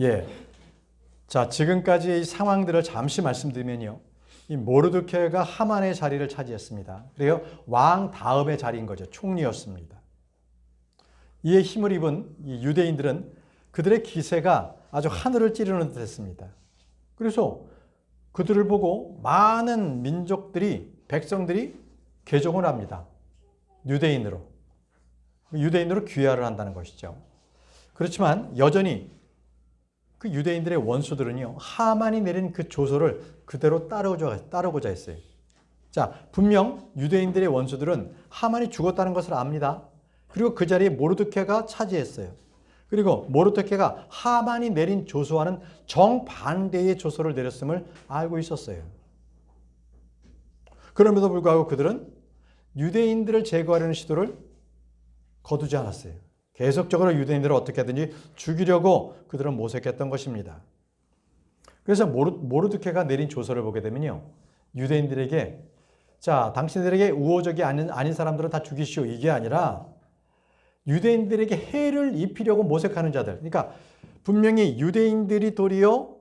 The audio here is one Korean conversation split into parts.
예. 자, 지금까지 이 상황들을 잠시 말씀드리면요. 이 모르드케가 하만의 자리를 차지했습니다. 그래요. 왕 다음의 자리인 거죠. 총리였습니다. 이에 힘을 입은 이 유대인들은 그들의 기세가 아주 하늘을 찌르는 듯 했습니다. 그래서 그들을 보고 많은 민족들이, 백성들이 개종을 합니다. 유대인으로 귀화를 한다는 것이죠. 그렇지만 여전히 그 유대인들의 원수들은요, 하만이 내린 그 조서를 그대로 따르고자 했어요. 자, 분명 유대인들의 원수들은 하만이 죽었다는 것을 압니다. 그리고 그 자리에 모르드케가 차지했어요. 그리고 모르드케가 하만이 내린 조서와는 정반대의 조서를 내렸음을 알고 있었어요. 그럼에도 불구하고 그들은 유대인들을 제거하려는 시도를 거두지 않았어요. 계속적으로 유대인들을 어떻게든지 죽이려고 그들은 모색했던 것입니다. 그래서 모르드케가 내린 조서를 보게 되면요, 유대인들에게 자, 당신들에게 우호적이 아닌 사람들은 다 죽이시오, 이게 아니라 유대인들에게 해를 입히려고 모색하는 자들, 그러니까 분명히 유대인들이 도리어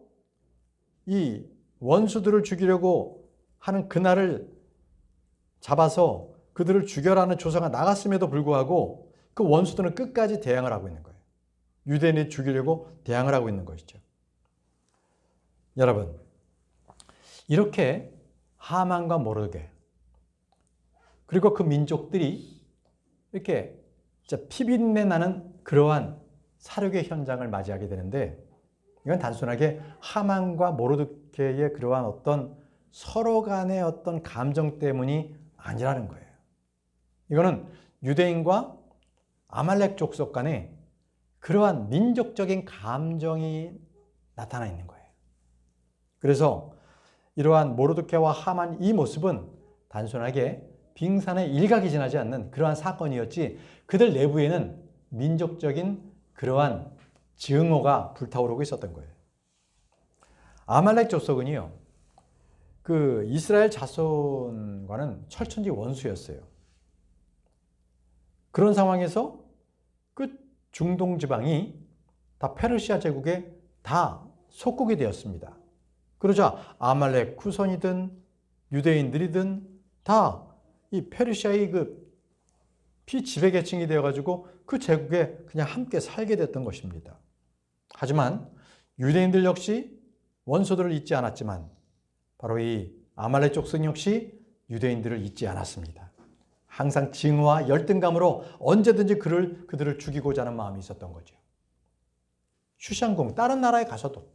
이 원수들을 죽이려고 하는 그날을 잡아서 그들을 죽여라는 조서가 나갔음에도 불구하고 그 원수들은 끝까지 대항을 하고 있는 거예요. 유대인을 죽이려고 대항을 하고 있는 것이죠. 여러분, 이렇게 하만과 모르드케 그리고 그 민족들이 이렇게 진짜 피비린내 나는 그러한 살육의 현장을 맞이하게 되는데, 이건 단순하게 하만과 모르드케의 그러한 어떤 서로 간의 어떤 감정 때문이 아니라는 거예요. 이거는 유대인과 아말렉 족속 간에 그러한 민족적인 감정이 나타나 있는 거예요. 그래서 이러한 모르드케와 하만 이 모습은 단순하게 빙산의 일각이 지나지 않는 그러한 사건이었지, 그들 내부에는 민족적인 그러한 증오가 불타오르고 있었던 거예요. 아말렉 족속은요, 그 이스라엘 자손과는 철천지 원수였어요. 그런 상황에서 그 중동 지방이 다 페르시아 제국에 다 속국이 되었습니다. 그러자 아말렉 후손이든 유대인들이든 다 이 페르시아의 그 피지배계층이 되어가지고 그 제국에 그냥 함께 살게 됐던 것입니다. 하지만 유대인들 역시 원수들을 잊지 않았지만 바로 이 아말렉 족속 역시 유대인들을 잊지 않았습니다. 항상 증오와 열등감으로 언제든지 그들을 죽이고자 하는 마음이 있었던 거죠. 슈샨궁 다른 나라에 가서도.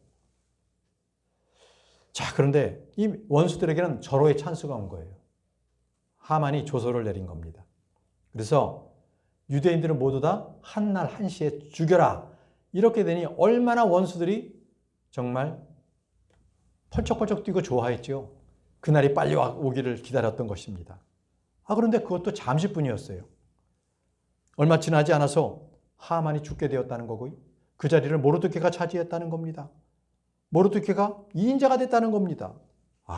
자, 그런데 이 원수들에게는 절호의 찬스가 온 거예요. 하만이 조서를 내린 겁니다. 그래서 유대인들은 모두 다 한날 한시에 죽여라, 이렇게 되니 얼마나 원수들이 정말 펄쩍펄쩍 뛰고 좋아했죠. 그날이 빨리 오기를 기다렸던 것입니다. 그런데 그것도 잠시뿐이었어요. 얼마 지나지 않아서 하만이 죽게 되었다는 거고, 그 자리를 모르드케가 차지했다는 겁니다. 모르드케가 2인자가 됐다는 겁니다.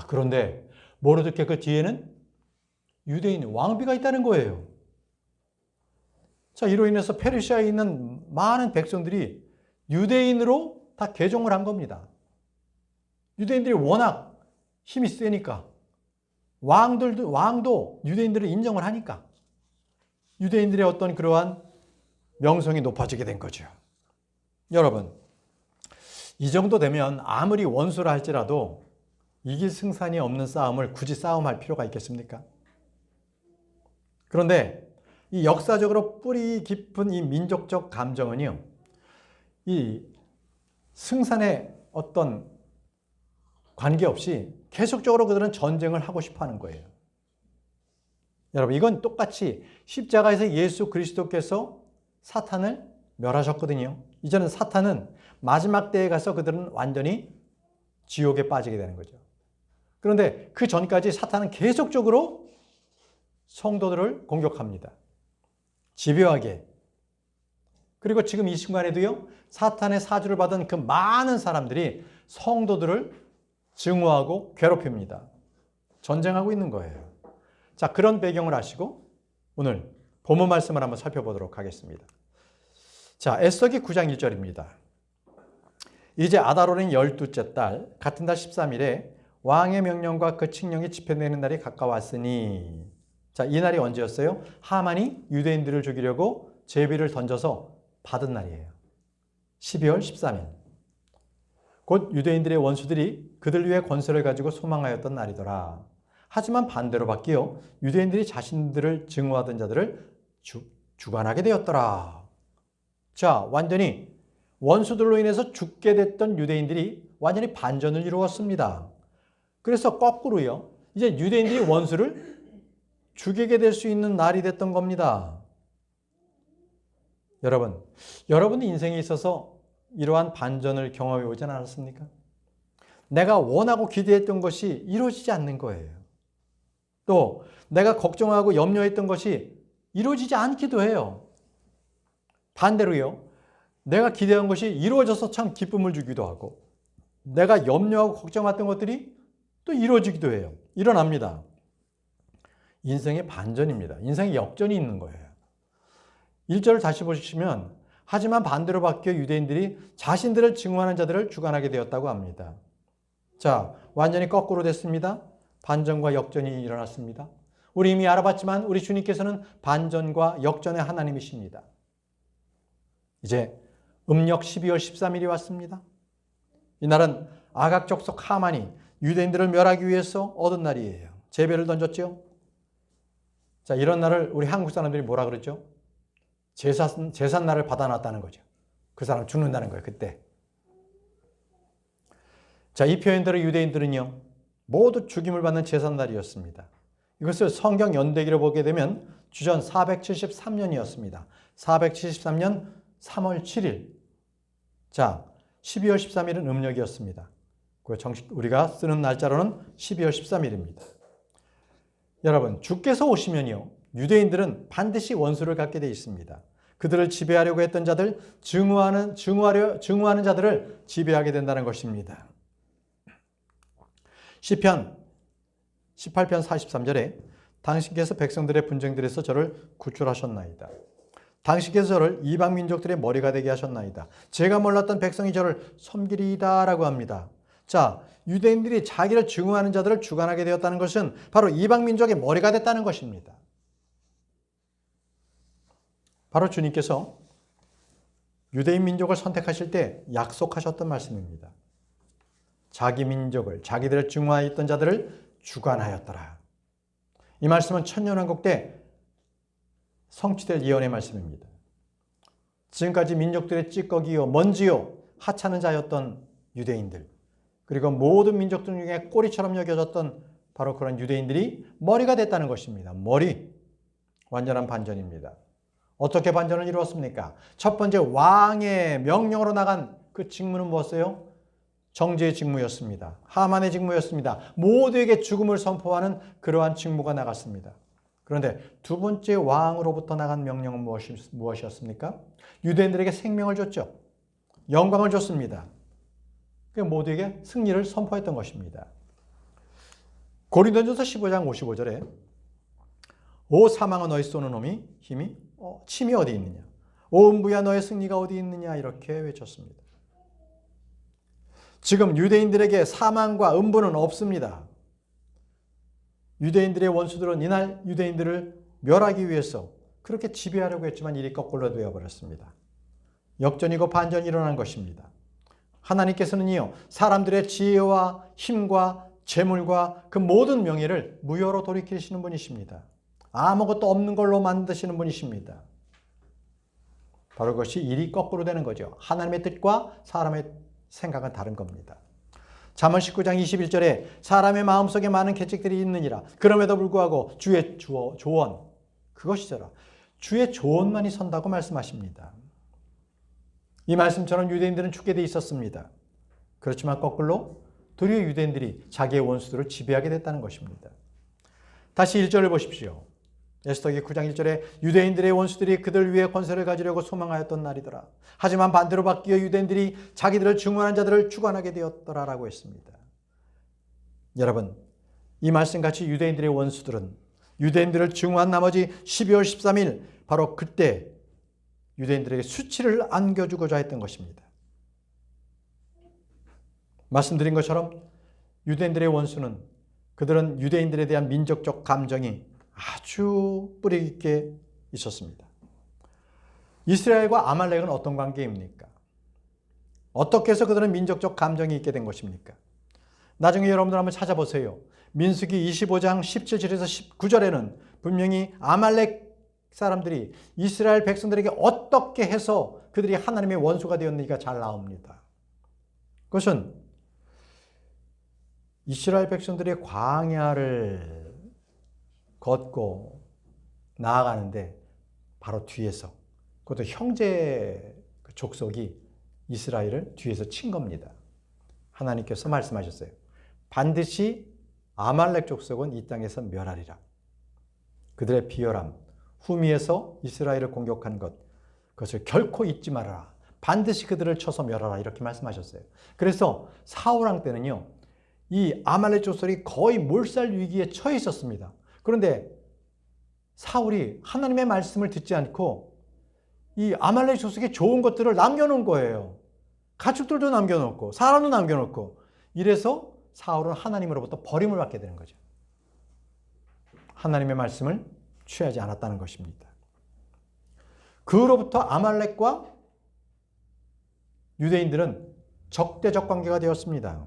그런데 모르드케 그 뒤에는 유대인 왕비가 있다는 거예요. 자, 이로 인해서 페르시아에 있는 많은 백성들이 유대인으로 다 개종을 한 겁니다. 유대인들이 워낙 힘이 세니까, 왕도 유대인들을 인정을 하니까 유대인들의 어떤 그러한 명성이 높아지게 된 거죠. 여러분, 이 정도 되면 아무리 원수라 할지라도 이길 승산이 없는 싸움을 굳이 싸움할 필요가 있겠습니까? 그런데 이 역사적으로 뿌리 깊은 이 민족적 감정은요, 이 승산의 어떤 관계없이 계속적으로 그들은 전쟁을 하고 싶어 하는 거예요. 여러분, 이건 똑같이 십자가에서 예수 그리스도께서 사탄을 멸하셨거든요. 이제는 사탄은 마지막 때에 가서 그들은 완전히 지옥에 빠지게 되는 거죠. 그런데 그 전까지 사탄은 계속적으로 성도들을 공격합니다. 집요하게. 그리고 지금 이 순간에도요, 사탄의 사주를 받은 그 많은 사람들이 성도들을 증오하고 괴롭힙니다. 전쟁하고 있는 거예요. 자, 그런 배경을 아시고 오늘 본문 말씀을 한번 살펴보도록 하겠습니다. 자, 에스더기 9장 1절입니다. 이제 아달월인 12째 달 같은 달 13일에 왕의 명령과 그 칙령이 집행되는 날이 가까웠으니, 자, 이 날이 언제였어요? 하만이 유대인들을 죽이려고 제비를 던져서 받은 날이에요. 12월 13일. 곧 유대인들의 원수들이 그들 위해 권세를 가지고 소망하였던 날이더라. 하지만 반대로 바뀌어 유대인들이 자신들을 증오하던 자들을 주관하게 되었더라. 자, 완전히 원수들로 인해서 죽게 됐던 유대인들이 완전히 반전을 이루었습니다. 그래서 거꾸로요, 이제 유대인들이 원수를 죽이게 될 수 있는 날이 됐던 겁니다. 여러분 인생에 있어서 이러한 반전을 경험해 보지 않았습니까? 내가 원하고 기대했던 것이 이루어지지 않는 거예요. 또 내가 걱정하고 염려했던 것이 이루어지지 않기도 해요. 반대로요, 내가 기대한 것이 이루어져서 참 기쁨을 주기도 하고, 내가 염려하고 걱정했던 것들이 또 이루어지기도 해요. 일어납니다. 인생의 반전입니다. 인생의 역전이 있는 거예요. 1절을 다시 보시면, 하지만 반대로 바뀌어 유대인들이 자신들을 증오하는 자들을 주관하게 되었다고 합니다. 자, 완전히 거꾸로 됐습니다. 반전과 역전이 일어났습니다. 우리 이미 알아봤지만 우리 주님께서는 반전과 역전의 하나님이십니다. 이제 음력 12월 13일이 왔습니다. 이날은 아각 족속 하만이 유대인들을 멸하기 위해서 얻은 날이에요. 제비를 던졌죠. 자, 이런 날을 우리 한국 사람들이 뭐라 그러죠? 제삿날을 받아놨다는 거죠. 그 사람 죽는다는 거예요, 그때. 자, 이 표현대로 유대인들은요, 모두 죽임을 받는 제삿날이었습니다. 이것을 성경 연대기로 보게 되면 주전 473년이었습니다. 473년 3월 7일. 자, 12월 13일은 음력이었습니다. 정식 우리가 쓰는 날짜로는 12월 13일입니다. 여러분, 주께서 오시면요, 유대인들은 반드시 원수를 갖게 되어 있습니다. 그들을 지배하려고 했던 자들, 증오하는 자들을 지배하게 된다는 것입니다. 시편 18편 43절에 당신께서 백성들의 분쟁들에서 저를 구출하셨나이다. 당신께서 저를 이방 민족들의 머리가 되게 하셨나이다. 제가 몰랐던 백성이 저를 섬기리이다 라고 합니다. 자, 유대인들이 자기를 증오하는 자들을 주관하게 되었다는 것은 바로 이방 민족의 머리가 됐다는 것입니다. 바로 주님께서 유대인 민족을 선택하실 때 약속하셨던 말씀입니다. 자기 민족을, 자기들을 증오하였던 자들을 주관하였더라. 이 말씀은 천년왕국 때 성취될 예언의 말씀입니다. 지금까지 민족들의 찌꺼기요, 먼지요, 하찮은 자였던 유대인들, 그리고 모든 민족들 중에 꼬리처럼 여겨졌던 바로 그런 유대인들이 머리가 됐다는 것입니다. 머리. 완전한 반전입니다. 어떻게 반전을 이루었습니까? 첫 번째, 왕의 명령으로 나간 그 직무는 무엇이에요? 정죄의 직무였습니다. 하만의 직무였습니다. 모두에게 죽음을 선포하는 그러한 직무가 나갔습니다. 그런데 두 번째 왕으로부터 나간 명령은 무엇이었습니까? 유대인들에게 생명을 줬죠. 영광을 줬습니다. 모두에게 승리를 선포했던 것입니다. 고린도전서 15장 55절에 오 사망아 너희 쏘는 힘이 침이 어디 있느냐? 오 음부야 너의 승리가 어디 있느냐? 이렇게 외쳤습니다. 지금 유대인들에게 사망과 음부는 없습니다. 유대인들의 원수들은 이날 유대인들을 멸하기 위해서 그렇게 지배하려고 했지만 일이 거꾸로 되어버렸습니다. 역전이고 반전이 일어난 것입니다. 하나님께서는요, 사람들의 지혜와 힘과 재물과 그 모든 명예를 무효로 돌이키시는 분이십니다. 아무것도 없는 걸로 만드시는 분이십니다. 바로 그것이 일이 거꾸로 되는 거죠. 하나님의 뜻과 사람의 생각은 다른 겁니다. 잠언 19장 21절에 사람의 마음속에 많은 계책들이 있느니라. 그럼에도 불구하고 주의 조언, 그것이더라. 주의 조언만이 선다고 말씀하십니다. 이 말씀처럼 유대인들은 죽게 돼 있었습니다. 그렇지만 거꾸로 도리어 유대인들이 자기의 원수들을 지배하게 됐다는 것입니다. 다시 1절을 보십시오. 에스더기 9장 1절에 유대인들의 원수들이 그들 위해 권세를 가지려고 소망하였던 날이더라. 하지만 반대로 바뀌어 유대인들이 자기들을 증오하는 자들을 주관하게 되었더라라고 했습니다. 여러분, 이 말씀같이 유대인들의 원수들은 유대인들을 증오한 나머지 12월 13일 바로 그때 유대인들에게 수치를 안겨주고자 했던 것입니다. 말씀드린 것처럼 유대인들의 원수는 그들은 유대인들에 대한 민족적 감정이 아주 뿌리 깊게 있었습니다. 이스라엘과 아말렉은 어떤 관계입니까? 어떻게 해서 그들은 민족적 감정이 있게 된 것입니까? 나중에 여러분들 한번 찾아보세요. 민수기 25장 17절에서 19절에는 분명히 아말렉 사람들이 이스라엘 백성들에게 어떻게 해서 그들이 하나님의 원수가 되었는지가 잘 나옵니다. 그것은 이스라엘 백성들이 광야를 걷고 나아가는데 바로 뒤에서, 그것도 형제 족속이 이스라엘을 뒤에서 친 겁니다. 하나님께서 말씀하셨어요. 반드시 아말렉 족속은 이 땅에서 멸하리라. 그들의 비열함, 후미에서 이스라엘을 공격한 것, 그것을 결코 잊지 말아라. 반드시 그들을 쳐서 멸하라. 이렇게 말씀하셨어요. 그래서 사울왕 때는요, 이 아말렉 족속이 거의 몰살 위기에 처해 있었습니다. 그런데 사울이 하나님의 말씀을 듣지 않고 이 아말렉 족속의 좋은 것들을 남겨놓은 거예요. 가축들도 남겨놓고 사람도 남겨놓고, 이래서 사울은 하나님으로부터 버림을 받게 되는 거죠. 하나님의 말씀을 취하지 않았다는 것입니다. 그로부터 아말렉과 유대인들은 적대적 관계가 되었습니다.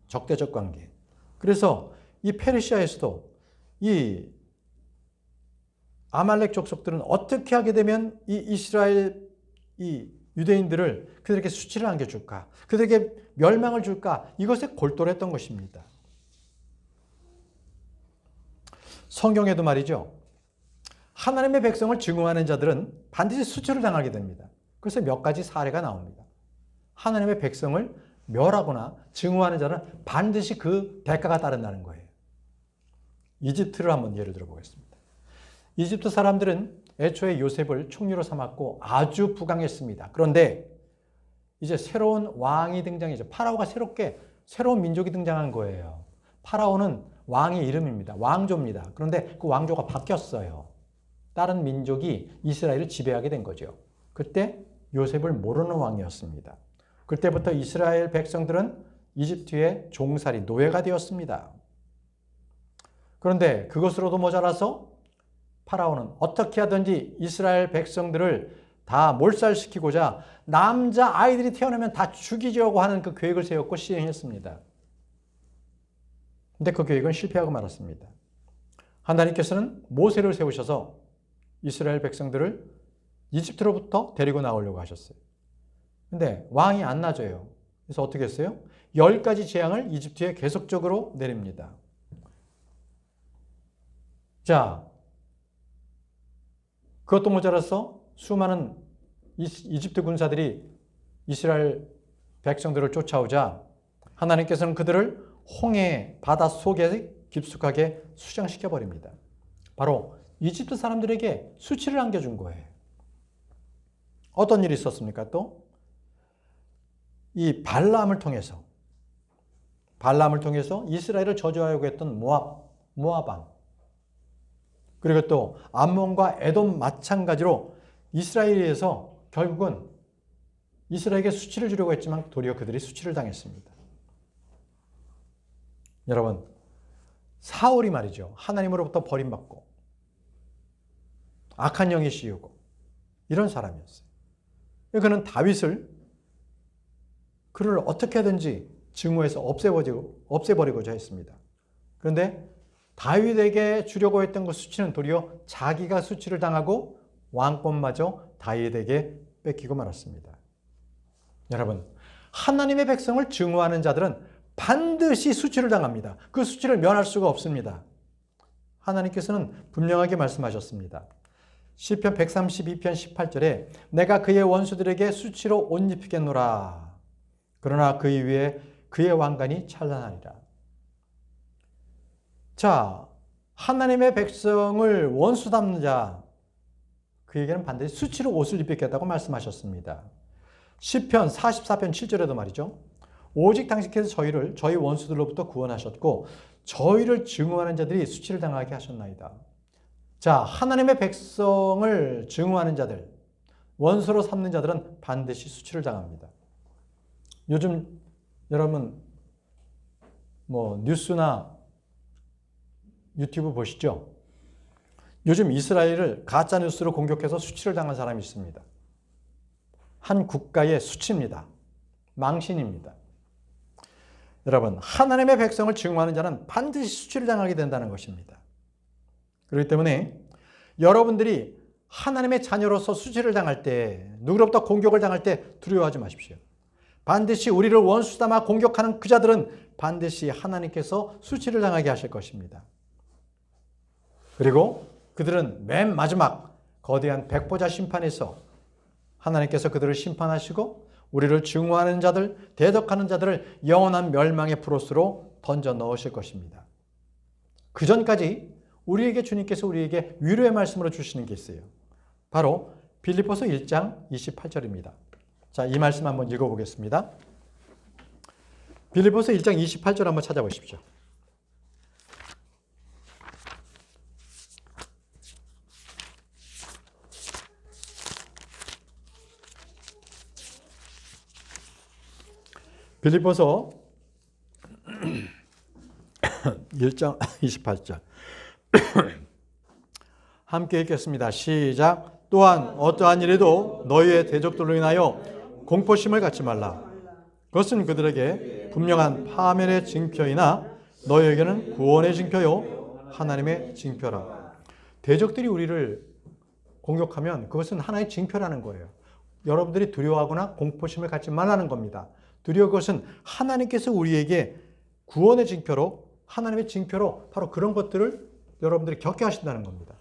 적대적 관계. 그래서 이 페르시아에서도 이 아말렉 족속들은 어떻게 하게 되면 이 이스라엘 이 유대인들을 그들에게 수치를 안겨줄까, 그들에게 멸망을 줄까, 이것에 골똘했던 것입니다. 성경에도 말이죠, 하나님의 백성을 증오하는 자들은 반드시 수치를 당하게 됩니다. 그래서 몇 가지 사례가 나옵니다. 하나님의 백성을 멸하거나 증오하는 자는 반드시 그 대가가 따른다는 거예요. 이집트를 한번 예를 들어 보겠습니다. 이집트 사람들은 애초에 요셉을 총리로 삼았고 아주 부강했습니다. 그런데 이제 새로운 왕이 등장이죠. 파라오가 새로운 민족이 등장한 거예요. 파라오는 왕의 이름입니다. 왕조입니다. 그런데 그 왕조가 바뀌었어요. 다른 민족이 이스라엘을 지배하게 된 거죠. 그때 요셉을 모르는 왕이었습니다. 그때부터 이스라엘 백성들은 이집트의 종살이, 노예가 되었습니다. 그런데 그것으로도 모자라서 파라오는 어떻게 하든지 이스라엘 백성들을 다 몰살시키고자 남자 아이들이 태어나면 다 죽이려고 하는 그 계획을 세웠고 시행했습니다. 근데 그 계획은 실패하고 말았습니다. 하나님께서는 모세를 세우셔서 이스라엘 백성들을 이집트로부터 데리고 나오려고 하셨어요. 근데 왕이 안 나져요. 그래서 어떻게 했어요? 10가지 재앙을 이집트에 계속적으로 내립니다. 자, 그것도 모자라서 수많은 이집트 군사들이 이스라엘 백성들을 쫓아오자 하나님께서는 그들을 홍해 바다 속에 깊숙하게 수장시켜 버립니다. 바로 이집트 사람들에게 수치를 안겨준 거예요. 어떤 일이 있었습니까? 또 이 발람을 통해서 이스라엘을 저주하려고 했던 모압 왕, 그리고 또 암몬과 에돔 마찬가지로 이스라엘에 의해서 결국은 이스라엘에게 수치를 주려고 했지만 도리어 그들이 수치를 당했습니다. 여러분, 사울이 말이죠, 하나님으로부터 버림받고 악한 영이 씌우고 이런 사람이었어요. 그는 그를 어떻게든지 증오해서 없애버리고자 했습니다. 그런데 다윗에게 주려고 했던 그 수치는 도리어 자기가 수치를 당하고 왕권마저 다윗에게 뺏기고 말았습니다. 여러분, 하나님의 백성을 증오하는 자들은 반드시 수치를 당합니다. 그 수치를 면할 수가 없습니다. 하나님께서는 분명하게 말씀하셨습니다. 시편 132편 18절에 내가 그의 원수들에게 수치로 옷 입히겠노라. 그러나 그 위에 그의 왕관이 찬란하리라. 자, 하나님의 백성을 원수 삼는 자, 그에게는 반드시 수치로 옷을 입히겠다고 말씀하셨습니다. 시편 44편 7절에도 말이죠. 오직 당신께서 저희를 저희 원수들로부터 구원하셨고 저희를 증오하는 자들이 수치를 당하게 하셨나이다. 자, 하나님의 백성을 증오하는 자들, 원수로 삼는 자들은 반드시 수치를 당합니다. 요즘 여러분 뉴스나 유튜브 보시죠? 요즘 이스라엘을 가짜뉴스로 공격해서 수치를 당한 사람이 있습니다. 한 국가의 수치입니다. 망신입니다. 여러분, 하나님의 백성을 증오하는 자는 반드시 수치를 당하게 된다는 것입니다. 그렇기 때문에 여러분들이 하나님의 자녀로서 수치를 당할 때, 누구로부터 공격을 당할 때 두려워하지 마십시오. 반드시 우리를 원수 삼아 공격하는 그 자들은 반드시 하나님께서 수치를 당하게 하실 것입니다. 그리고 그들은 맨 마지막 거대한 백보자 심판에서 하나님께서 그들을 심판하시고 우리를 증오하는 자들, 대적하는 자들을 영원한 멸망의 프로스로 던져 넣으실 것입니다. 그 전까지 우리에게 주님께서 우리에게 위로의 말씀으로 주시는 게 있어요. 바로 빌립보서 1장 28절입니다. 자, 이 말씀 한번 읽어보겠습니다. 빌립보서 1장 28절 한번 찾아보십시오. 빌립보서 1장 28절 함께 읽겠습니다. 시작. 또한 어떠한 일에도 너희의 대적들로 인하여 공포심을 갖지 말라. 그것은 그들에게 분명한 파멸의 징표이나 너희에게는 구원의 징표요 하나님의 징표라. 대적들이 우리를 공격하면 그것은 하나의 징표라는 거예요. 여러분들이 두려워하거나 공포심을 갖지 말라는 겁니다. 두려운 것은 하나님께서 우리에게 구원의 징표로, 하나님의 징표로 바로 그런 것들을 여러분들이 겪게 하신다는 겁니다.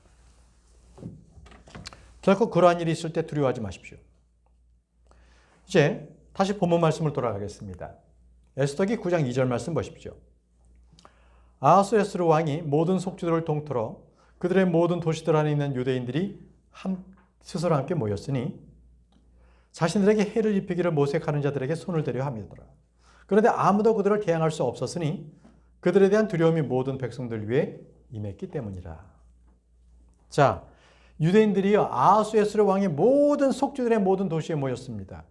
결코 그러한 일이 있을 때 두려워하지 마십시오. 이제 다시 본문 말씀을 돌아가겠습니다. 에스더기 9장 2절 말씀 보십시오. 아하수에스로 왕이 모든 속주들을 통틀어 그들의 모든 도시들 안에 있는 유대인들이 스스로 함께 모였으니 자신들에게 해를 입히기를 모색하는 자들에게 손을 대려 함이더라. 그런데 아무도 그들을 대항할 수 없었으니 그들에 대한 두려움이 모든 백성들 위에 임했기 때문이라. 자, 유대인들이요 아하수에스로 왕의 모든 속주들의 모든 도시에 모였습니다.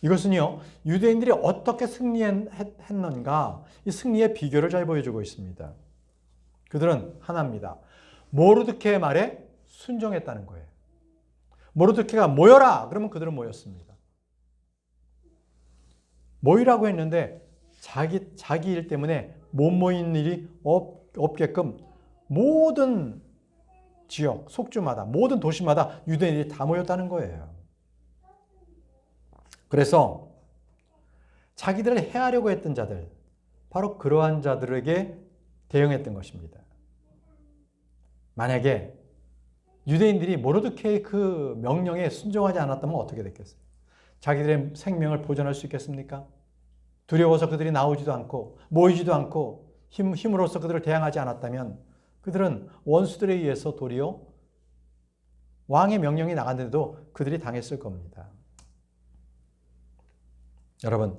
이것은요 유대인들이 어떻게 승리했는가 이 승리의 비결을 잘 보여주고 있습니다. 그들은 하나입니다. 모르드케의 말에 순종했다는 거예요. 모르드케가 모여라 그러면 그들은 모였습니다. 모이라고 했는데 자기 일 때문에 못 모인 일이 없게끔 모든 지역, 속주마다 모든 도시마다 유대인들이 다 모였다는 거예요. 그래서 자기들을 해하려고 했던 자들, 바로 그러한 자들에게 대응했던 것입니다. 만약에 유대인들이 모르드케의 그 명령에 순종하지 않았다면 어떻게 됐겠어요? 자기들의 생명을 보존할 수 있겠습니까? 두려워서 그들이 나오지도 않고 모이지도 않고 힘으로써 그들을 대항하지 않았다면 그들은 원수들에 의해서 도리어 왕의 명령이 나갔는데도 그들이 당했을 겁니다. 여러분,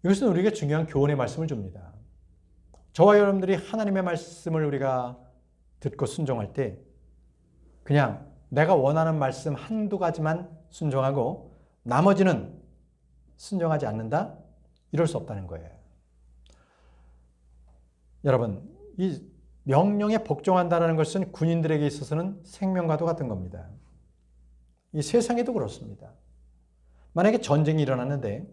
이것은 우리에게 중요한 교훈의 말씀을 줍니다. 저와 여러분들이 하나님의 말씀을 우리가 듣고 순종할 때 그냥 내가 원하는 말씀 한두 가지만 순종하고 나머지는 순종하지 않는다? 이럴 수 없다는 거예요. 여러분, 이 명령에 복종한다는 것은 군인들에게 있어서는 생명과도 같은 겁니다. 이 세상에도 그렇습니다. 만약에 전쟁이 일어났는데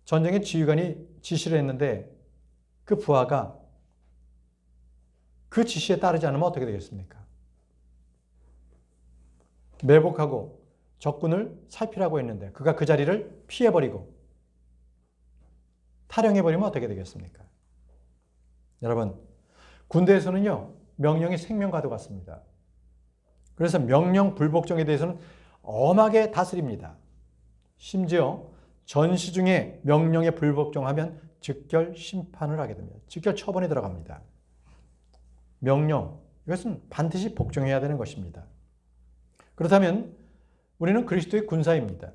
전쟁의 지휘관이 지시를 했는데 그 부하가 그 지시에 따르지 않으면 어떻게 되겠습니까? 매복하고 적군을 살피라고 했는데 그가 그 자리를 피해버리고 탈영해버리면 어떻게 되겠습니까? 여러분, 군대에서는요 명령이 생명과도 같습니다. 그래서 명령 불복종에 대해서는 엄하게 다스립니다. 심지어 전시 중에 명령에 불복종하면 즉결 심판을 하게 됩니다. 즉결 처분에 들어갑니다. 명령, 이것은 반드시 복종해야 되는 것입니다. 그렇다면 우리는 그리스도의 군사입니다.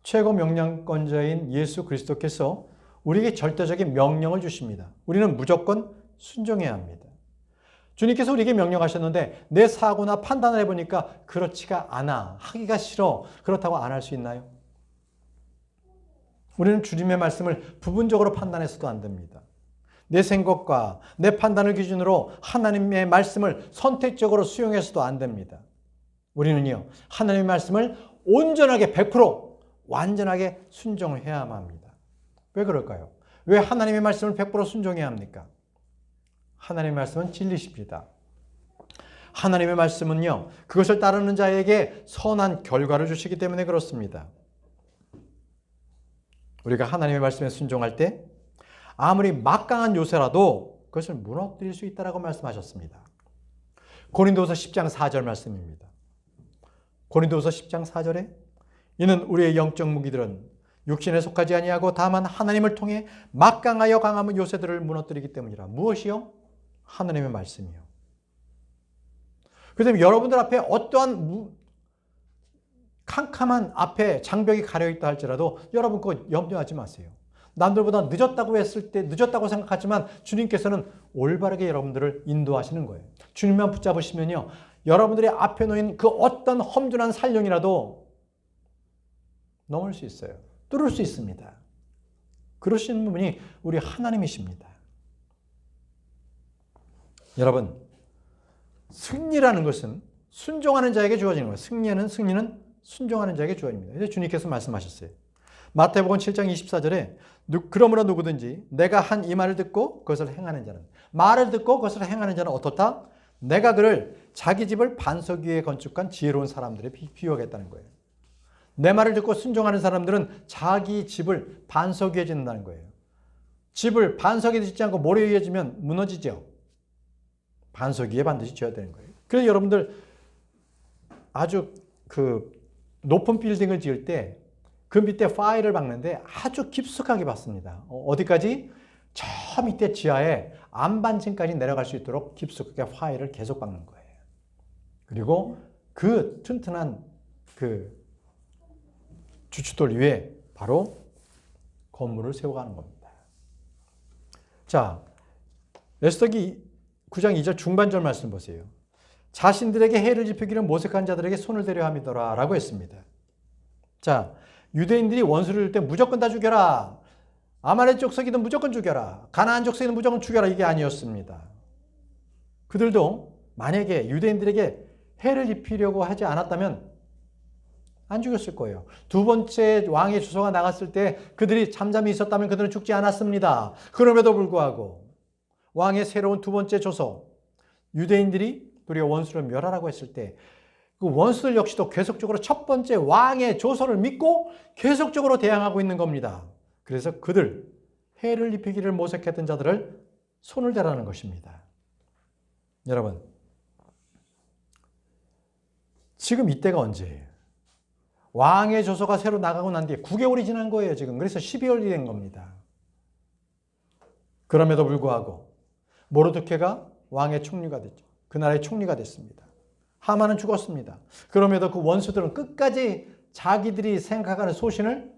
최고 명령권자인 예수 그리스도께서 우리에게 절대적인 명령을 주십니다. 우리는 무조건 순종해야 합니다. 주님께서 우리에게 명령하셨는데 내 사고나 판단을 해보니까 그렇지가 않아, 하기가 싫어, 그렇다고 안 할 수 있나요? 우리는 주님의 말씀을 부분적으로 판단해서도 안 됩니다. 내 생각과 내 판단을 기준으로 하나님의 말씀을 선택적으로 수용해서도 안 됩니다. 우리는요, 하나님의 말씀을 온전하게 100% 완전하게 순종해야만 합니다. 왜 그럴까요? 왜 하나님의 말씀을 100% 순종해야 합니까? 하나님의 말씀은 진리십니다. 하나님의 말씀은요, 그것을 따르는 자에게 선한 결과를 주시기 때문에 그렇습니다. 우리가 하나님의 말씀에 순종할 때 아무리 막강한 요새라도 그것을 무너뜨릴 수 있다라고 말씀하셨습니다. 고린도후서 10장 4절 말씀입니다. 고린도후서 10장 4절에 이는 우리의 영적 무기들은 육신에 속하지 아니하고 다만 하나님을 통해 막강하여 강한 요새들을 무너뜨리기 때문이라. 무엇이요? 하나님의 말씀이요. 그렇다면 여러분들 앞에 어떠한 캄캄한 앞에 장벽이 가려있다 할지라도 여러분 그거 염려하지 마세요. 남들보다 늦었다고 했을 때 늦었다고 생각하지만 주님께서는 올바르게 여러분들을 인도하시는 거예요. 주님만 붙잡으시면요, 여러분들의 앞에 놓인 그 어떤 험준한 산령이라도 넘을 수 있어요. 뚫을 수 있습니다. 그러시는 분이 우리 하나님이십니다. 여러분, 승리라는 것은 순종하는 자에게 주어지는 거예요. 승리는 순종하는 자에게 주어집니다. 이제 주님께서 말씀하셨어요. 마태복음 7장 24절에 그러므로 누구든지 내가 한 이 말을 듣고 그것을 행하는 자는, 말을 듣고 그것을 행하는 자는 어떻다? 내가 그를 자기 집을 반석 위에 건축한 지혜로운 사람들에 비유하겠다는 거예요. 내 말을 듣고 순종하는 사람들은 자기 집을 반석 위에 짓는다는 거예요. 집을 반석에 짓지 않고 모래 위에 지면 무너지죠. 반석 위에 반드시 지어야 되는 거예요. 그래서 여러분들 아주 높은 빌딩을 지을 때 그 밑에 파일을 박는데 아주 깊숙하게 박습니다. 어디까지? 저 밑에 지하에 안반층까지 내려갈 수 있도록 깊숙하게 파일을 계속 박는 거예요. 그리고 그 튼튼한 주춧돌 위에 바로 건물을 세워가는 겁니다. 자, 에스더기 9장 2절 중반절 말씀 보세요. 자신들에게 해를 입히기를 모색한 자들에게 손을 대려 함이더라 라고 했습니다. 자, 유대인들이 원수를 줄 때 무조건 다 죽여라. 아말렉 족속이든 무조건 죽여라. 가나안 족속이든 무조건 죽여라. 이게 아니었습니다. 그들도 만약에 유대인들에게 해를 입히려고 하지 않았다면 안 죽였을 거예요. 두 번째 왕의 주소가 나갔을 때 그들이 잠잠히 있었다면 그들은 죽지 않았습니다. 그럼에도 불구하고 왕의 새로운 두 번째 조서, 유대인들이 우리가 원수를 멸하라고 했을 때 그 원수들 역시도 계속적으로 첫 번째 왕의 조서를 믿고 계속적으로 대항하고 있는 겁니다. 그래서 그들, 해를 입히기를 모색했던 자들을 손을 대라는 것입니다. 여러분, 지금 이때가 언제예요? 왕의 조서가 새로 나가고 난 뒤에 9개월이 지난 거예요, 지금. 그래서 12월이 된 겁니다. 그럼에도 불구하고 모르드케가 왕의 총리가 됐죠. 그 나라의 총리가 됐습니다. 하만은 죽었습니다. 그럼에도 그 원수들은 끝까지 자기들이 생각하는 소신을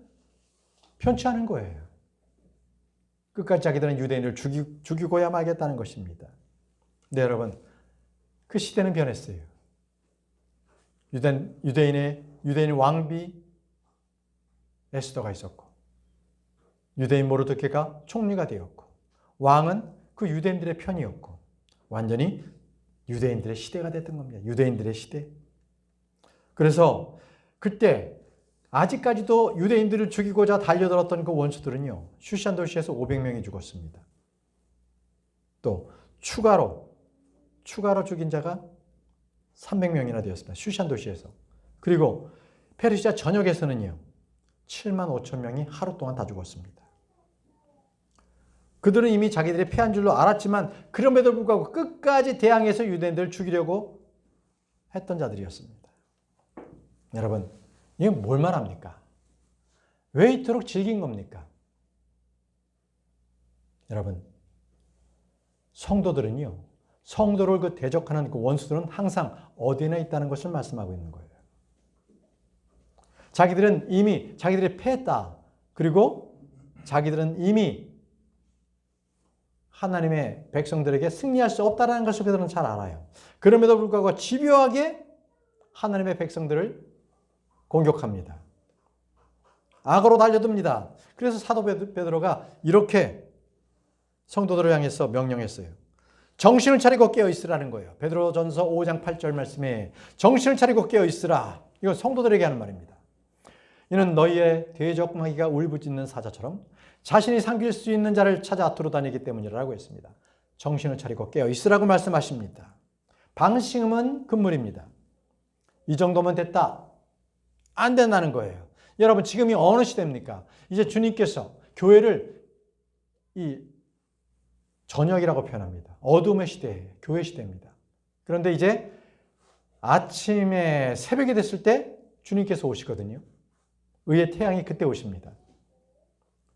편취하는 거예요. 끝까지 자기들은 유대인을 죽이고야 마겠다는 것입니다. 네, 여러분, 그 시대는 변했어요. 유대인 왕비 에스더가 있었고, 유대인 모르드케가 총리가 되었고, 왕은 그 유대인들의 편이었고, 완전히 유대인들의 시대가 됐던 겁니다. 유대인들의 시대. 그래서 그때 아직까지도 유대인들을 죽이고자 달려들었던 그 원수들은요, 슈산 도시에서 500명이 죽었습니다. 또 추가로 죽인 자가 300명이나 되었습니다. 슈산 도시에서. 그리고 페르시아 전역에서는요, 7만 5천 명이 하루 동안 다 죽었습니다. 그들은 이미 자기들이 패한 줄로 알았지만 그럼에도 불구하고 끝까지 대항해서 유대인들을 죽이려고 했던 자들이었습니다. 여러분, 이건 뭘 말합니까? 왜 이토록 질긴 겁니까? 여러분, 성도들은요, 성도를 대적하는 그 원수들은 항상 어디나 있다는 것을 말씀하고 있는 거예요. 자기들은 이미 자기들이 패했다. 그리고 자기들은 이미 하나님의 백성들에게 승리할 수 없다는 것을 그들은 잘 알아요. 그럼에도 불구하고 집요하게 하나님의 백성들을 공격합니다. 악으로 달려듭니다. 그래서 사도 베드로가 이렇게 성도들을 향해서 명령했어요. 정신을 차리고 깨어있으라는 거예요. 베드로전서 5장 8절 말씀에 정신을 차리고 깨어있으라. 이건 성도들에게 하는 말입니다. 이는 너희의 대적 마귀가 울부짖는 사자처럼 자신이 삼킬 수 있는 자를 찾아 돌아다니기 때문이라고 했습니다. 정신을 차리고 깨어있으라고 말씀하십니다. 방심은 금물입니다. 이 정도면 됐다. 안 된다는 거예요. 여러분 지금이 어느 시대입니까? 이제 주님께서 교회를 이 저녁이라고 표현합니다. 어둠의 시대예요. 교회 시대입니다. 그런데 이제 아침에 새벽이 됐을 때 주님께서 오시거든요. 의의 태양이 그때 오십니다.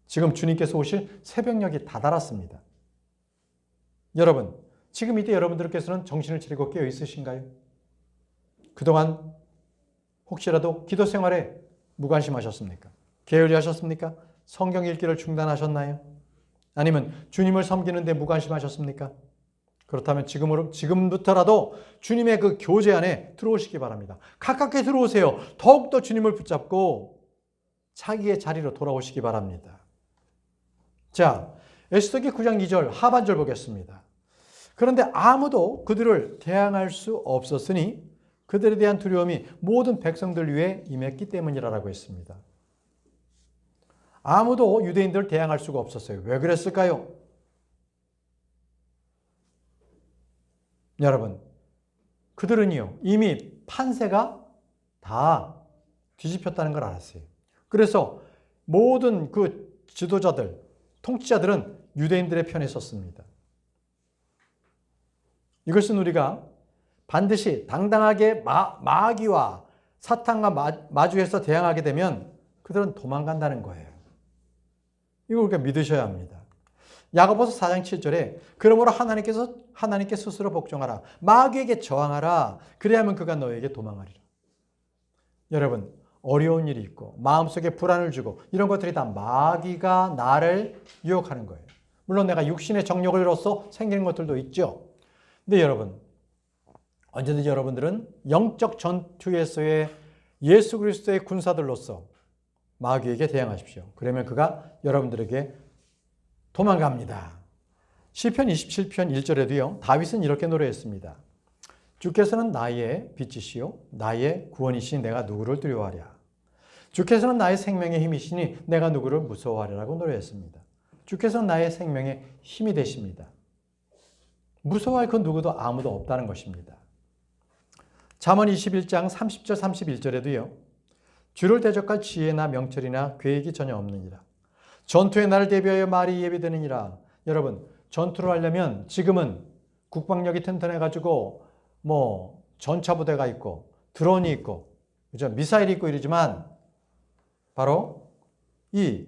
지금 주님께서 오실 새벽녘이 다다랐습니다. 여러분, 지금 이때 여러분들께서는 정신을 차리고 깨어 있으신가요? 그동안 혹시라도 기도 생활에 무관심하셨습니까? 게을리 하셨습니까? 성경 읽기를 중단하셨나요? 아니면 주님을 섬기는 데 무관심하셨습니까? 그렇다면 지금부터라도 주님의 그 교제 안에 들어오시기 바랍니다. 가깝게 들어오세요. 더욱더 주님을 붙잡고 자기의 자리로 돌아오시기 바랍니다. 자, 에스더기 9장 2절 하반절 보겠습니다. 그런데 아무도 그들을 대항할 수 없었으니 그들에 대한 두려움이 모든 백성들 위에 임했기 때문이라고 했습니다. 아무도 유대인들을 대항할 수가 없었어요. 왜 그랬을까요? 여러분, 그들은요, 이미 판세가 다 뒤집혔다는 걸 알았어요. 그래서 모든 그 지도자들, 통치자들은 유대인들의 편에 섰습니다. 이것은 우리가 반드시 당당하게 마귀와 사탄과 마주해서 대항하게 되면 그들은 도망간다는 거예요. 이걸 우리가 믿으셔야 합니다. 야고보서 4장 7절에 그러므로 하나님께 스스로 복종하라. 마귀에게 저항하라. 그래야만 그가 너에게 도망하리라. 여러분, 어려운 일이 있고 마음속에 불안을 주고 이런 것들이 다 마귀가 나를 유혹하는 거예요. 물론 내가 육신의 정욕으로서 생기는 것들도 있죠. 근데 여러분, 언제든지 여러분들은 영적 전투에서의 예수 그리스도의 군사들로서 마귀에게 대항하십시오. 그러면 그가 여러분들에게 도망갑니다. 시편 27편 1절에도요. 다윗은 이렇게 노래했습니다. 주께서는 나의 빛이시요 나의 구원이시니 내가 누구를 두려워하랴. 주께서는 나의 생명의 힘이시니 내가 누구를 무서워하리라고 노래했습니다. 주께서는 나의 생명의 힘이 되십니다. 무서워할 그 누구도 아무도 없다는 것입니다. 잠언 21장 30절 31절에도요. 주를 대적할 지혜나 명철이나 계획이 전혀 없느니라. 전투의 날을 대비하여 말이 예비되느니라. 여러분, 전투를 하려면 지금은 국방력이 튼튼해가지고 전차부대가 있고 드론이 있고 그죠? 미사일이 있고 이러지만 바로 이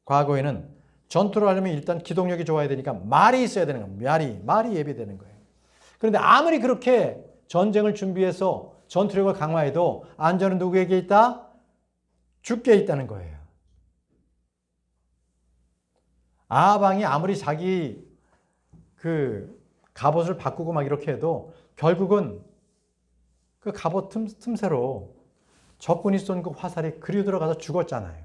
과거에는 전투를 하려면 일단 기동력이 좋아야 되니까 말이 있어야 되는 거예요. 말이 예비되는 거예요. 그런데 아무리 그렇게 전쟁을 준비해서 전투력을 강화해도 안전은 누구에게 있다? 주께 있다는 거예요. 아방이 아무리 자기 그 갑옷을 바꾸고 막 이렇게 해도 결국은 그 갑옷 틈새로 적군이 쏜 그 화살이 그리 들어가서 죽었잖아요.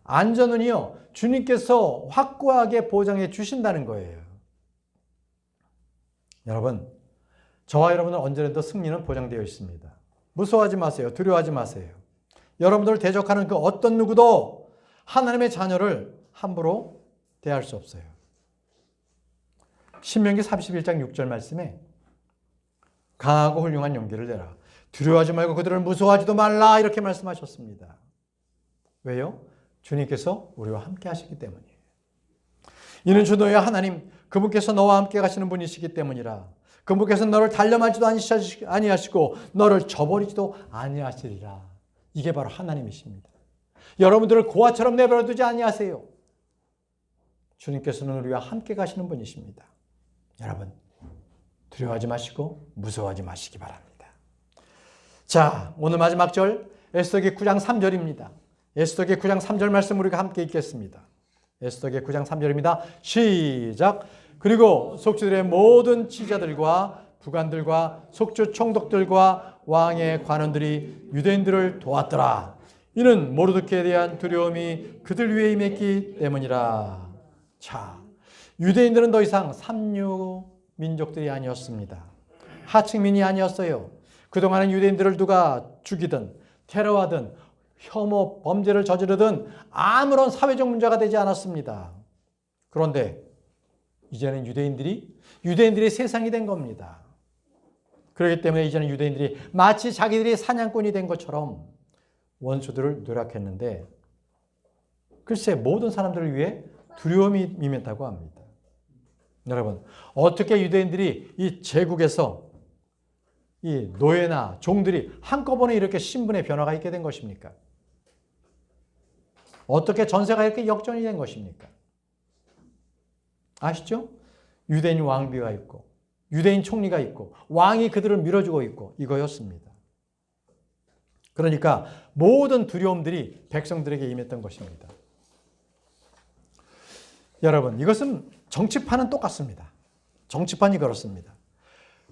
안전은요, 주님께서 확고하게 보장해 주신다는 거예요. 여러분, 저와 여러분은 언제라도 승리는 보장되어 있습니다. 무서워하지 마세요. 두려워하지 마세요. 여러분들을 대적하는 그 어떤 누구도 하나님의 자녀를 함부로 대할 수 없어요. 신명기 31장 6절 말씀에 강하고 훌륭한 용기를 내라. 두려워하지 말고 그들을 무서워하지도 말라. 이렇게 말씀하셨습니다. 왜요? 주님께서 우리와 함께 하시기 때문이에요. 이는 주 너의 하나님, 그분께서 너와 함께 가시는 분이시기 때문이라. 그분께서 너를 단련하지도 아니하시고 너를 저버리지도 아니하시리라. 이게 바로 하나님이십니다. 여러분들을 고아처럼 내버려 두지 아니하세요. 주님께서는 우리와 함께 가시는 분이십니다. 여러분, 두려워하지 마시고 무서워하지 마시기 바랍니다. 자, 오늘 마지막 절 에스더기 9장 3절입니다. 에스더기 9장 3절 말씀 우리가 함께 읽겠습니다. 에스더기 9장 3절입니다. 시작. 그리고 속주들의 모든 지자들과 부관들과 속주 총독들과 왕의 관원들이 유대인들을 도왔더라. 이는 모르드케에 대한 두려움이 그들 위에 임했기 때문이라. 자, 유대인들은 더 이상 삼류 민족들이 아니었습니다. 하층민이 아니었어요. 그동안은 유대인들을 누가 죽이든 테러하든 혐오, 범죄를 저지르든 아무런 사회적 문제가 되지 않았습니다. 그런데 이제는 유대인들이 세상이 된 겁니다. 그렇기 때문에 이제는 유대인들이 마치 자기들이 사냥꾼이 된 것처럼 원수들을 노력했는데 글쎄 모든 사람들을 위해 두려움이 임했다고 합니다. 여러분, 어떻게 유대인들이 이 제국에서 이 노예나 종들이 한꺼번에 이렇게 신분의 변화가 있게 된 것입니까? 어떻게 전세가 이렇게 역전이 된 것입니까? 아시죠? 유대인 왕비가 있고 유대인 총리가 있고 왕이 그들을 밀어주고 있고 이거였습니다. 그러니까 모든 두려움들이 백성들에게 임했던 것입니다. 여러분, 이것은 정치판은 똑같습니다. 정치판이 그렇습니다.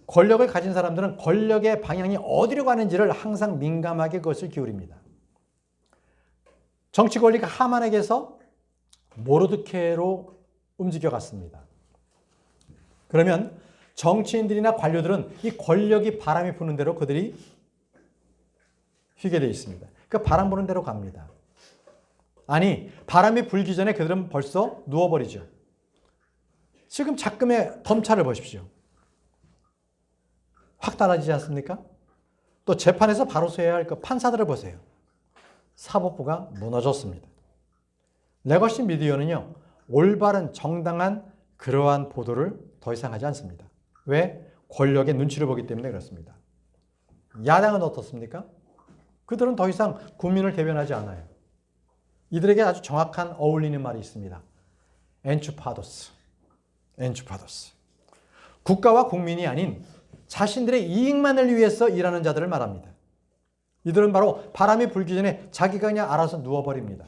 권력을 가진 사람들은 권력의 방향이 어디로 가는지를 항상 민감하게 그것을 기울입니다. 정치 권리가 하만에게서 모르드케로 움직여갔습니다. 그러면 정치인들이나 관료들은 이 권력이 바람이 부는 대로 그들이 휘게 되어 있습니다. 그 바람 부는 대로 갑니다. 아니, 바람이 불기 전에 그들은 벌써 누워버리죠. 지금 작금의 검찰을 보십시오. 확 달라지지 않습니까? 또 재판에서 바로 서야 할 그 판사들을 보세요. 사법부가 무너졌습니다. 레거시 미디어는요, 올바른 정당한 그러한 보도를 더 이상 하지 않습니다. 왜? 권력의 눈치를 보기 때문에 그렇습니다. 야당은 어떻습니까? 그들은 더 이상 국민을 대변하지 않아요. 이들에게 아주 정확한 어울리는 말이 있습니다. 엔추파도스. 국가와 국민이 아닌 자신들의 이익만을 위해서 일하는 자들을 말합니다. 이들은 바로 바람이 불기 전에 자기가 그냥 알아서 누워버립니다.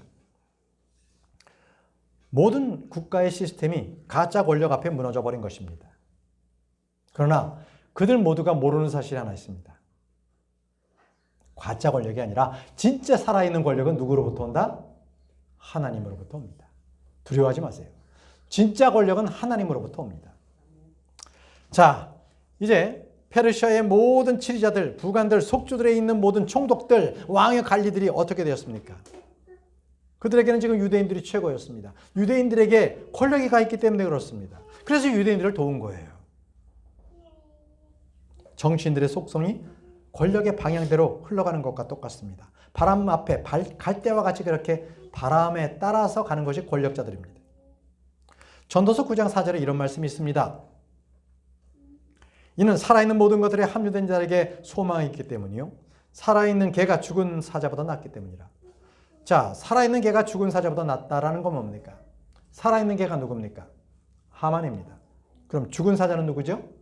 모든 국가의 시스템이 가짜 권력 앞에 무너져 버린 것입니다. 그러나 그들 모두가 모르는 사실이 하나 있습니다. 가짜 권력이 아니라 진짜 살아있는 권력은 누구로부터 온다? 하나님으로부터 옵니다. 두려워하지 마세요. 진짜 권력은 하나님으로부터 옵니다. 자, 이제 페르시아의 모든 치리자들, 부관들, 속주들에 있는 모든 총독들, 왕의 관리들이 어떻게 되었습니까? 그들에게는 지금 유대인들이 최고였습니다. 유대인들에게 권력이 가 있기 때문에 그렇습니다. 그래서 유대인들을 도운 거예요. 정치인들의 속성이 권력의 방향대로 흘러가는 것과 똑같습니다. 바람 앞에 갈대와 같이 그렇게 바람에 따라서 가는 것이 권력자들입니다. 전도서 9장 4절에 이런 말씀이 있습니다. 이는 살아있는 모든 것들에 합류된 자에게 소망이 있기 때문이요. 살아있는 개가 죽은 사자보다 낫기 때문이라. 자, 살아있는 개가 죽은 사자보다 낫다라는 건 뭡니까? 살아있는 개가 누굽니까? 하만입니다. 그럼 죽은 사자는 누구죠?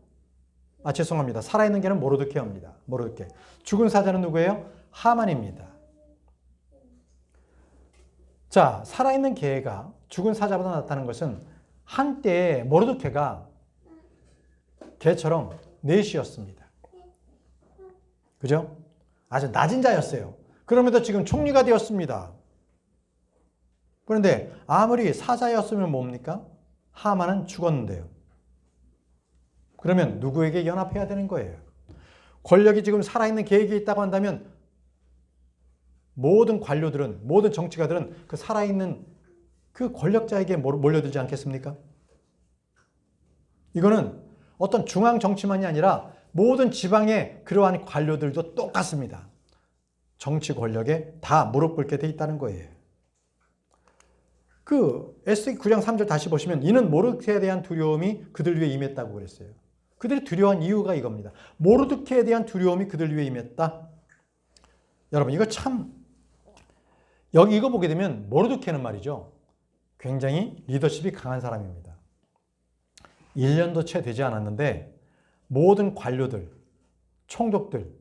죄송합니다. 살아있는 개는 모르드케입니다. 모르드케. 죽은 사자는 누구예요? 하만입니다. 자, 살아있는 개가 죽은 사자보다 낫다는 것은 한때 모르드케가 개처럼 넷이었습니다. 그죠? 아주 낮은 자였어요. 그럼에도 지금 총리가 되었습니다. 그런데 아무리 사자였으면 뭡니까? 하만은 죽었는데요. 그러면 누구에게 연합해야 되는 거예요? 권력이 지금 살아있는 계획이 있다고 한다면 모든 관료들은, 모든 정치가들은 그 살아있는 그 권력자에게 몰려들지 않겠습니까? 이거는 어떤 중앙 정치만이 아니라 모든 지방의 그러한 관료들도 똑같습니다. 정치 권력에 다 무릎 꿇게 돼 있다는 거예요. 그 에스겔 9장 3절 다시 보시면 이는 모르드케에 대한 두려움이 그들 위에 임했다고 그랬어요. 그들이 두려워한 이유가 이겁니다. 모르드케에 대한 두려움이 그들 위에 임했다. 여러분, 이거 참 여기 이거 보게 되면 모르드케는 말이죠. 굉장히 리더십이 강한 사람입니다. 1년도 채 되지 않았는데 모든 관료들, 총독들,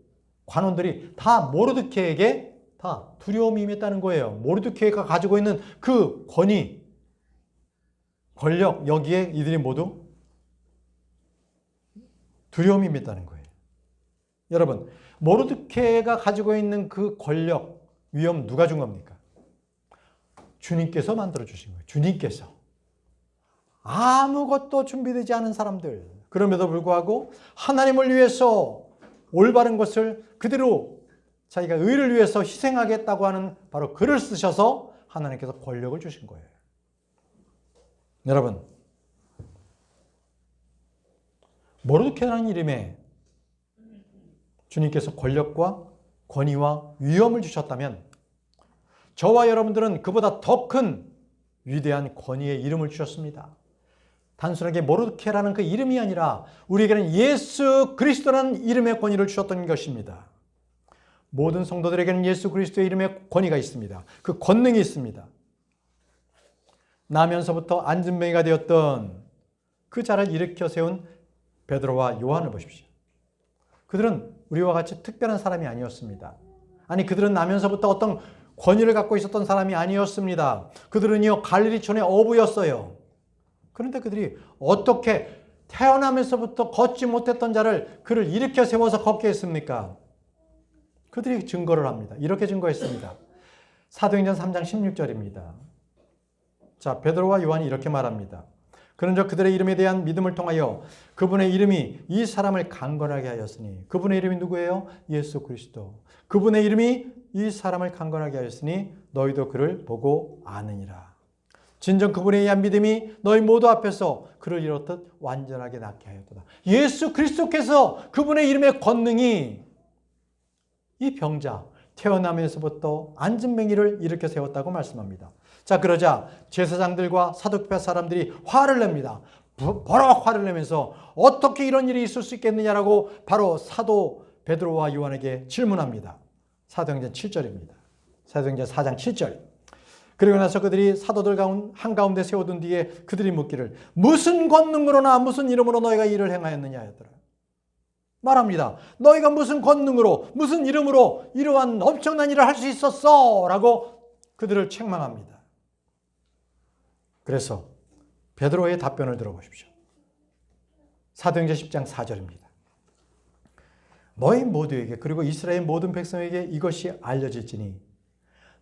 관원들이 다 모르드케에게 다 두려움이 임했다는 거예요. 모르드케가 가지고 있는 그 권위, 권력, 여기에 이들이 모두 두려움이 임했다는 거예요. 여러분, 모르드케가 가지고 있는 그 권력, 위엄 누가 준 겁니까? 주님께서 만들어 주신 거예요. 주님께서. 아무것도 준비되지 않은 사람들. 그럼에도 불구하고 하나님을 위해서 올바른 것을 그대로 자기가 의를 위해서 희생하겠다고 하는 바로 글을 쓰셔서 하나님께서 권력을 주신 거예요. 여러분, 모르드케라는 이름에 주님께서 권력과 권위와 위엄을 주셨다면 저와 여러분들은 그보다 더 큰 위대한 권위의 이름을 주셨습니다. 단순하게 모르드케라는 그 이름이 아니라 우리에게는 예수 그리스도라는 이름의 권위를 주셨던 것입니다. 모든 성도들에게는 예수 그리스도의 이름의 권위가 있습니다. 그 권능이 있습니다. 나면서부터 안진뱅이가 되었던 그 자를 일으켜 세운 베드로와 요한을 보십시오. 그들은 우리와 같이 특별한 사람이 아니었습니다. 아니, 그들은 나면서부터 어떤 권위를 갖고 있었던 사람이 아니었습니다. 그들은요, 갈릴리촌의 어부였어요. 그런데 그들이 어떻게 태어나면서부터 걷지 못했던 자를 그를 일으켜 세워서 걷게 했습니까? 그들이 증거를 합니다. 이렇게 증거했습니다. 사도행전 3장 16절입니다. 자, 베드로와 요한이 이렇게 말합니다. 그런즉 그들의 이름에 대한 믿음을 통하여 그분의 이름이 이 사람을 강건하게 하였으니, 그분의 이름이 누구예요? 예수 그리스도. 그분의 이름이 이 사람을 강건하게 하였으니 너희도 그를 보고 아느니라. 진정 그분에 의한 믿음이 너희 모두 앞에서 그를 이렇듯 완전하게 낫게 하였도다. 예수 그리스도께서 그분의 이름의 권능이 이 병자, 태어나면서부터 안진뱅이를 일으켜 세웠다고 말씀합니다. 자, 그러자 제사장들과 사두개파 사람들이 화를 냅니다. 버럭 화를 내면서 어떻게 이런 일이 있을 수 있겠느냐라고 바로 사도 베드로와 요한에게 질문합니다. 사도행전 7절입니다. 사도행전 4장 7절. 그리고 나서 그들이 사도들 한가운데 세워둔 뒤에 그들이 묻기를 무슨 권능으로나 무슨 이름으로 너희가 일을 행하였느냐 하였더라. 말합니다. 너희가 무슨 권능으로 무슨 이름으로 이러한 엄청난 일을 할 수 있었어? 라고 그들을 책망합니다. 그래서 베드로의 답변을 들어보십시오. 사도행전 10장 4절입니다. 너희 모두에게 그리고 이스라엘 모든 백성에게 이것이 알려질지니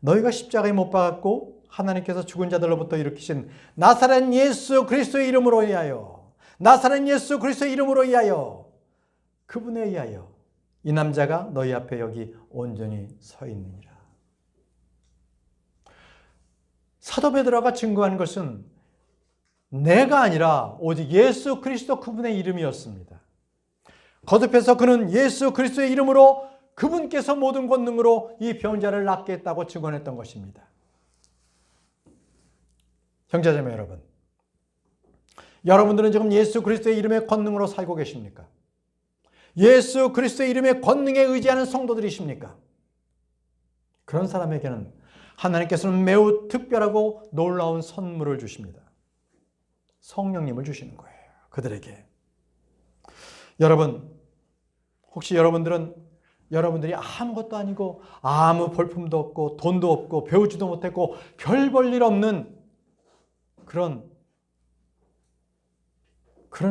너희가 십자가에 못 박았고 하나님께서 죽은 자들로부터 일으키신 나사렛 예수 그리스도의 이름으로 인하여 나사렛 예수 그리스도의 이름으로 인하여 그분에 의하여 이 남자가 너희 앞에 여기 온전히 서 있느니라. 사도 베드로가 증거한 것은 내가 아니라 오직 예수 그리스도 그분의 이름이었습니다. 거듭해서 그는 예수 그리스도의 이름으로 그분께서 모든 권능으로 이 병자를 낫게 했다고 증언했던 것입니다. 형제자매 여러분, 여러분들은 지금 예수 그리스도의 이름의 권능으로 살고 계십니까? 예수 그리스도의 이름의 권능에 의지하는 성도들이십니까? 그런 사람에게는 하나님께서는 매우 특별하고 놀라운 선물을 주십니다. 성령님을 주시는 거예요. 그들에게. 여러분, 혹시 여러분들이 아무것도 아니고 아무 볼품도 없고 돈도 없고 배우지도 못했고 별 볼 일 없는 그런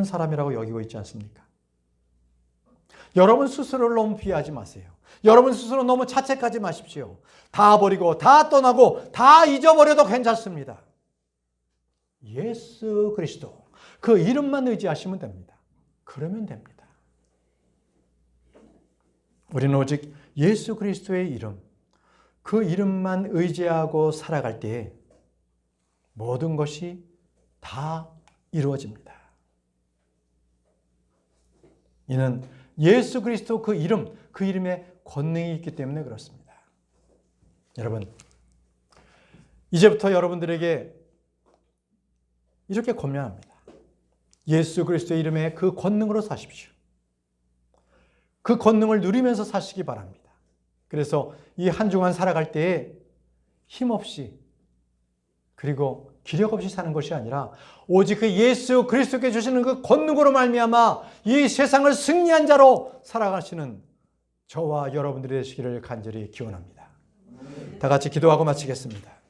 사람이라고 여기고 있지 않습니까? 여러분 스스로를 너무 비하하지 마세요. 여러분 스스로 너무 자책하지 마십시오. 다 버리고 다 떠나고 다 잊어버려도 괜찮습니다. 예수 그리스도 그 이름만 의지하시면 됩니다. 그러면 됩니다. 우리는 오직 예수 그리스도의 이름, 그 이름만 의지하고 살아갈 때에 모든 것이 다 이루어집니다. 이는 예수 그리스도 그 이름, 그 이름에 권능이 있기 때문에 그렇습니다. 여러분, 이제부터 여러분들에게 이렇게 권면합니다. 예수 그리스도의 이름에 그 권능으로 사십시오. 그 권능을 누리면서 사시기 바랍니다. 그래서 이 한 주간 살아갈 때에 힘없이 그리고 기력 없이 사는 것이 아니라 오직 그 예수 그리스도께 주시는 그 권능으로 말미암아 이 세상을 승리한 자로 살아가시는 저와 여러분들이 되시기를 간절히 기원합니다. 다 같이 기도하고 마치겠습니다.